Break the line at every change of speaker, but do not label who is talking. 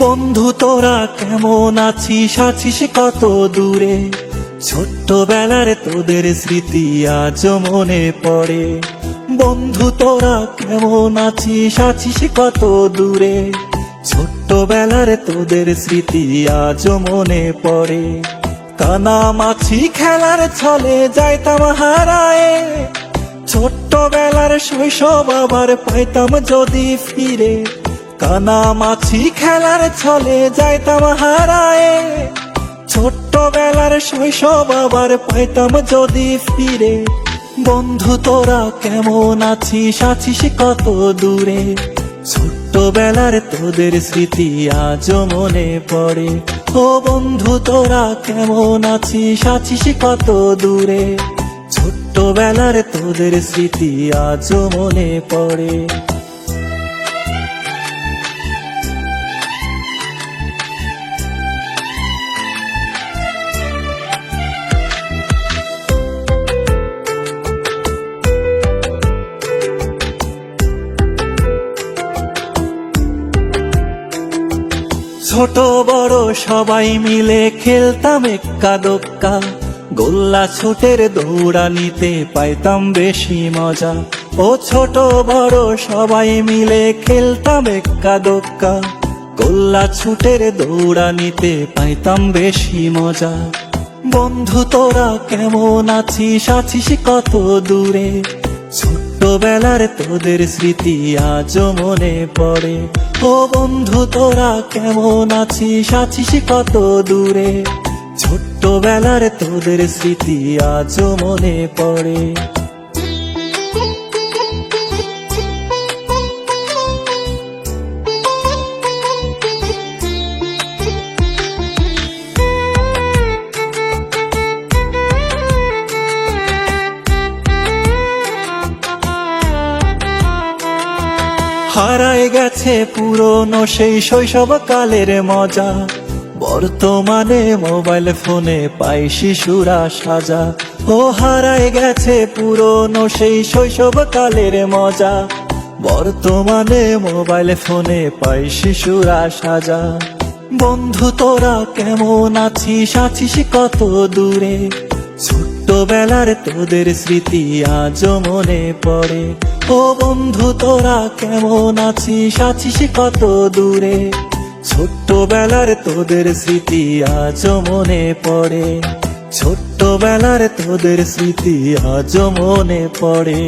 বন্ধু তোরা কেমন আছিস, আছিস কত দূরে? ছোট্টবেলার তোদের স্মৃতি আজ মনে পড়ে। বন্ধু তোরা কেমন আছিস, আছিস কত দূরে? ছোট্টবেলার তোদের স্মৃতি আজ মনে পড়ে। কানামাছি খেলার ছলে যাইতাম হারায়ে, ছোট্টবেলার শৈশব আবার পাইতাম যদি ফিরে। কানামাছি খেলার ছলে যাইতাম হারায়ে, ছোট্টবেলার শৈশব আবার পাইতাম যদি ফিরে। বন্ধু তোরা কেমন আছিস, আছিস কত দূরে? ছোট্টবেলার তোদের স্মৃতি আজ মনে পড়ে। ও বন্ধু তোরা কেমন আছিস, আছিস কত দূরে? ছোট্টবেলার তোদের স্মৃতি আজ মনে পড়ে। ছোট বড় সবাই মিলে খেলতাম এক্কা দোক্কা, গোল্লা ছুটের দৌড়ানিতে পাইতাম বেশি মজা। ও ছোট বড় সবাই মিলে খেলতাম এক্কা দোক্কা, গোল্লা ছুটের দৌড়ানিতে পাইতাম বেশি মজা। বন্ধু তোরা কেমন আছিস, আছিস কত দূরে? ছোট্টবেলার তোদের স্মৃতি আজ মনে পড়ে। ও বন্ধু তোরা কেমন আছিস, আছিস কত দূরে? ছোট্টবেলার তোদের স্মৃতি আজ মনে পড়ে। হারায় গেছে পুরনো সেই শৈশবকালের মজা, বর্তমানে মোবাইল ফোনে পাই শিশুরা সাজা। ও হারায় গেছে পুরনো সেই শৈশবকালের মজা, বর্তমানে মোবাইল ফোনে পাই শিশুরা সাজা। বন্ধু তোরা কেমন আছিস, আছিস কত দূরে? ছোট্টবেলার তোদের স্মৃতি আজ মনে পড়ে। ও বন্ধু তোরা কেমন আছিস, আছিস কত দূরে? ছোট্টবেলার তোদের স্মৃতি আজ মনে পড়ে। ছোট্টবেলার তোদের স্মৃতি আজ মনে পড়ে।